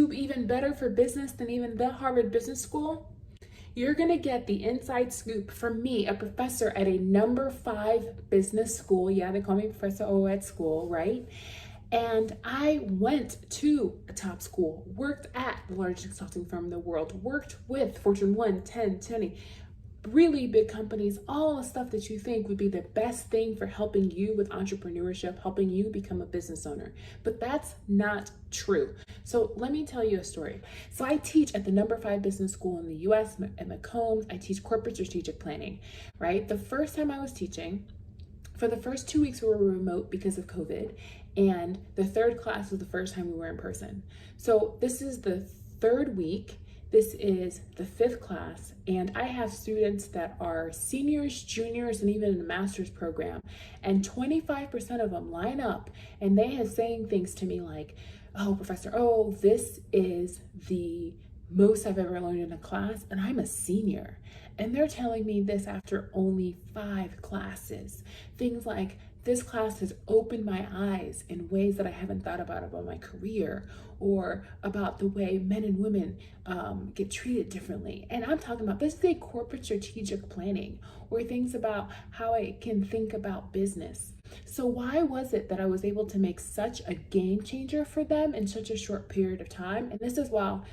YouTube even better for business than even the Harvard Business School? You're gonna get the inside scoop from me, a professor at a #5 business school. Yeah, they call me Professor Owo at school, right? And I went to a top school, worked at the largest consulting firm in the world, worked with Fortune 1, 10, 20, really big companies, all the stuff that you think would be the best thing for helping you with entrepreneurship, helping you become a business owner. But that's not true. So let me tell you a story. So I teach at the #5 business school in the US at Macomb. I teach corporate strategic planning, right? The first time I was teaching, for the first 2 weeks we were remote because of COVID, and the third class was the first time we were in person. So this is the third week. This is the 5th class, and I have students that are seniors, juniors, and even in a master's program. And 25% of them line up and they are saying things to me like, oh, Professor, oh, this is the most I've ever learned in a class, and I'm a senior. And they're telling me this after only 5 classes. Things like, this class has opened my eyes in ways that I haven't thought about my career, or about the way men and women get treated differently. And I'm talking about, this is a corporate strategic planning, or things about how I can think about business. So why was it that I was able to make such a game changer for them in such a short period of time? And this is while,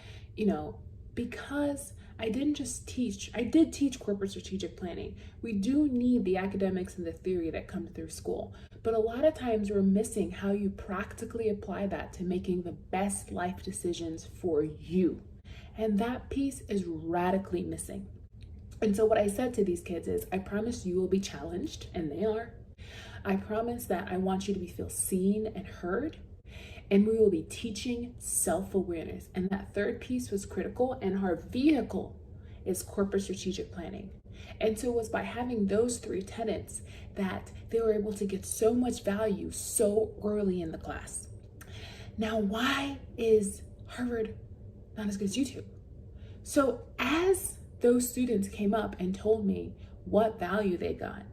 because I didn't just teach, I did teach corporate strategic planning. We do need the academics and the theory that comes through school, but a lot of times we're missing how you practically apply that to making the best life decisions for you. And that piece is radically missing. And so what I said to these kids is, I promise you will be challenged, and they are. I promise that I want you to feel seen and heard. And we will be teaching self-awareness. And that third piece was critical, and our vehicle is corporate strategic planning. And so it was by having those 3 tenets that they were able to get so much value so early in the class. Now, why is Harvard not as good as YouTube? So as those students came up and told me what value they got,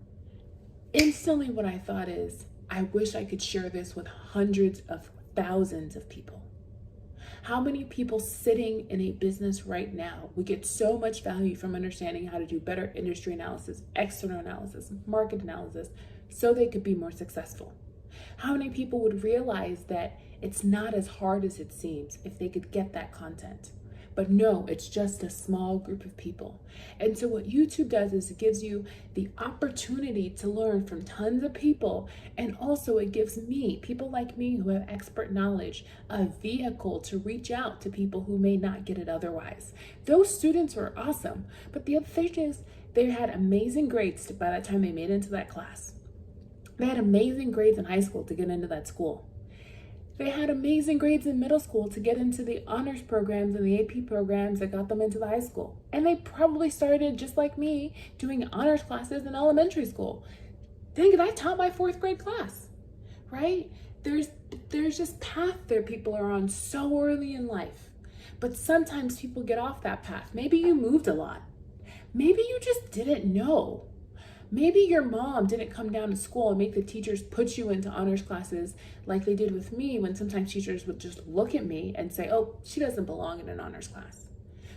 instantly what I thought is, I wish I could share this with hundreds of thousands of people. How many people sitting in a business right now would get so much value from understanding how to do better industry analysis, external analysis, market analysis, so they could be more successful? How many people would realize that it's not as hard as it seems if they could get that content? But no, it's just a small group of people. And so what YouTube does is it gives you the opportunity to learn from tons of people. And also it gives me, people like me who have expert knowledge, a vehicle to reach out to people who may not get it otherwise. Those students were awesome. But the other thing is, they had amazing grades by the time they made it into that class. They had amazing grades in high school to get into that school. They had amazing grades in middle school to get into the honors programs and the AP programs that got them into the high school. And they probably started, just like me, doing honors classes in elementary school. Think, I taught my 4th grade class, right? There's just path that people are on so early in life. But sometimes people get off that path. Maybe you moved a lot. Maybe you just didn't know. Maybe your mom didn't come down to school and make the teachers put you into honors classes like they did with me, when sometimes teachers would just look at me and say, oh, she doesn't belong in an honors class.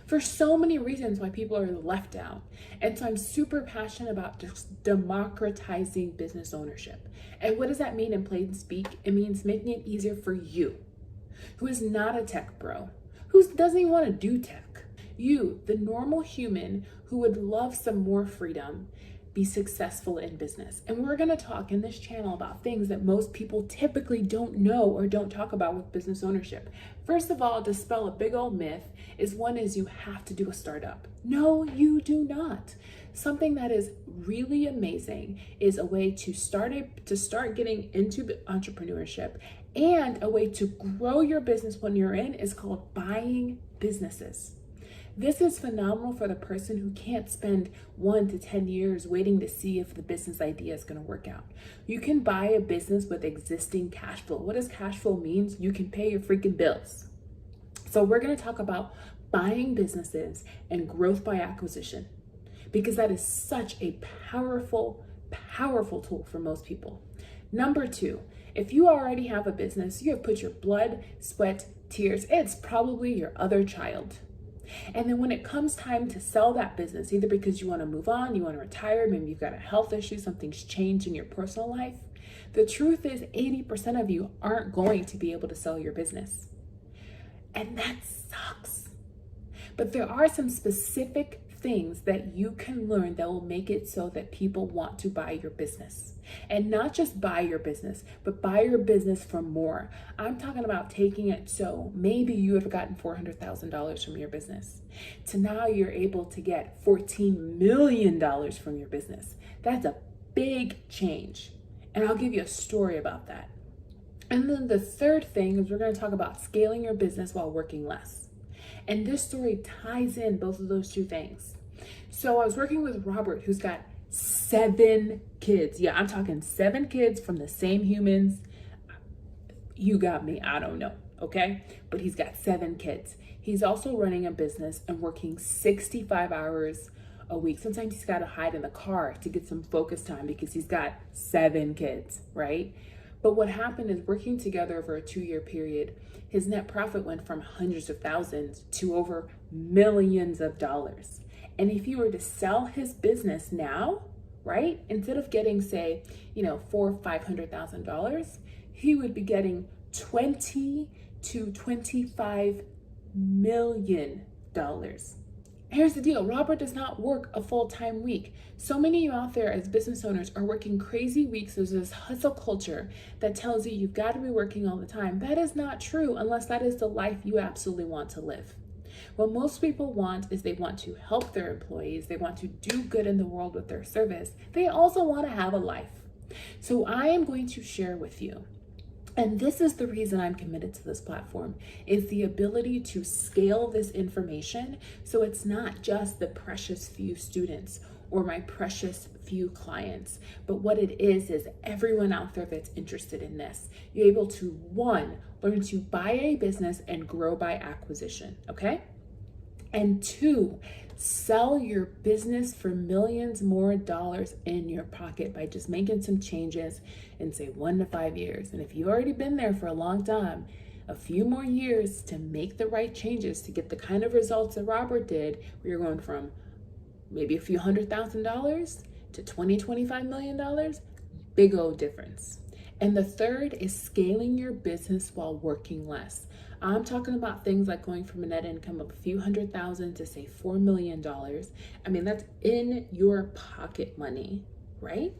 For so many reasons why people are left out. And so I'm super passionate about just democratizing business ownership. And what does that mean in plain speak? It means making it easier for you, who is not a tech bro, who doesn't even want to do tech. You, the normal human who would love some more freedom, be successful in business. And we're going to talk in this channel about things that most people typically don't know or don't talk about with business ownership. First of all, dispel a big old myth is you have to do a startup. No, you do not. Something that is really amazing is a way to start getting into entrepreneurship, and a way to grow your business when you're in is called buying businesses. This is phenomenal for the person who can't spend 1 to 10 years waiting to see if the business idea is going to work out. You can buy a business with existing cash flow. What does cash flow mean? You can pay your freaking bills. So we're going to talk about buying businesses and growth by acquisition, because that is such a powerful tool for most people. Number 2 If you already have a business, you have put your blood, sweat, tears, it's probably your other child. And then when it comes time to sell that business, either because you want to move on, you want to retire, maybe you've got a health issue, something's changed in your personal life, the truth is 80% of you aren't going to be able to sell your business. And that sucks. But there are some specific things that you can learn that will make it so that people want to buy your business. And not just buy your business, but buy your business for more. I'm talking about taking it so maybe you have gotten $400,000 from your business to now you're able to get $14 million from your business. That's a big change. And I'll give you a story about that. And then the third thing is we're going to talk about scaling your business while working less. And this story ties in both of those two things. So I was working with Robert, who's got 7 kids. Yeah, I'm talking 7 kids from the same humans. You got me, I don't know, okay? But he's got 7 kids. He's also running a business and working 65 hours a week. Sometimes he's got to hide in the car to get some focus time because he's got 7 kids, right? But what happened is working together over a 2-year period, his net profit went from hundreds of thousands to over millions of dollars. And if you were to sell his business now, right, instead of getting, say, $400,000 or $500,000, he would be getting $20 to $25 million. Here's the deal. Robert does not work a full-time week. So many of you out there as business owners are working crazy weeks. There's this hustle culture that tells you you've got to be working all the time. That is not true unless that is the life you absolutely want to live. What most people want is they want to help their employees. They want to do good in the world with their service. They also want to have a life. So I am going to share with you, and this is the reason I'm committed to this platform, is the ability to scale this information so it's not just the precious few students or my precious few clients, but what it is everyone out there that's interested in this. You're able to, 1, learn to buy a business and grow by acquisition, okay? And 2, sell your business for millions more dollars in your pocket by just making some changes in, say, 1 to 5 years. And if you've already been there for a long time, a few more years to make the right changes to get the kind of results that Robert did, where you're going from maybe a few $100,000 to $20-25 million, big old difference. And the third is scaling your business while working less. I'm talking about things like going from a net income of a few $100,000 to, say, $4 million. I mean, that's in your pocket money, right?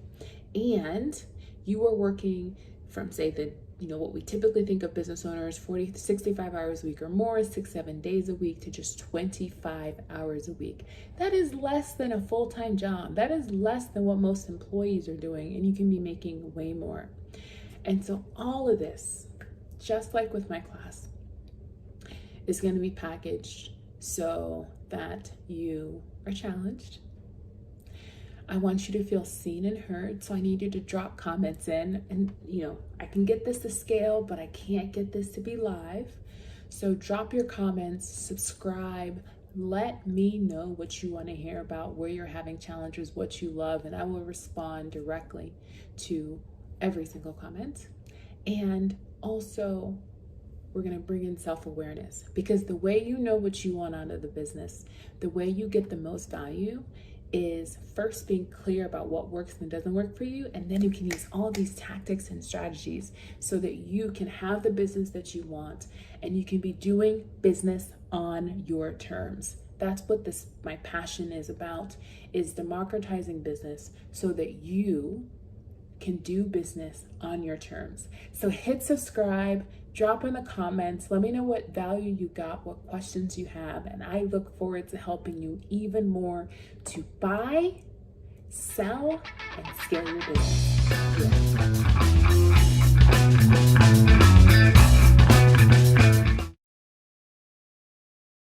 And you are working from, say, what we typically think of business owners, 40 to 65 hours a week or more, 6-7 days a week, to just 25 hours a week. That is less than a full-time job. That is less than what most employees are doing, and you can be making way more. And so all of this, just like with my class, is going to be packaged so that you are challenged. I want you to feel seen and heard, so I need you to drop comments in. And, I can get this to scale, but I can't get this to be live. So drop your comments, subscribe, let me know what you want to hear about, where you're having challenges, what you love, and I will respond directly to every single comment. And also, we're going to bring in self-awareness, because the way you know what you want out of the business, the way you get the most value, is first being clear about what works and doesn't work for you, and then you can use all these tactics and strategies so that you can have the business that you want and you can be doing business on your terms. That's what my passion is about, is democratizing business so that you can do business on your terms. So hit subscribe, drop in the comments, let me know what value you got, what questions you have, and I look forward to helping you even more to buy, sell, and scale your business. Yeah.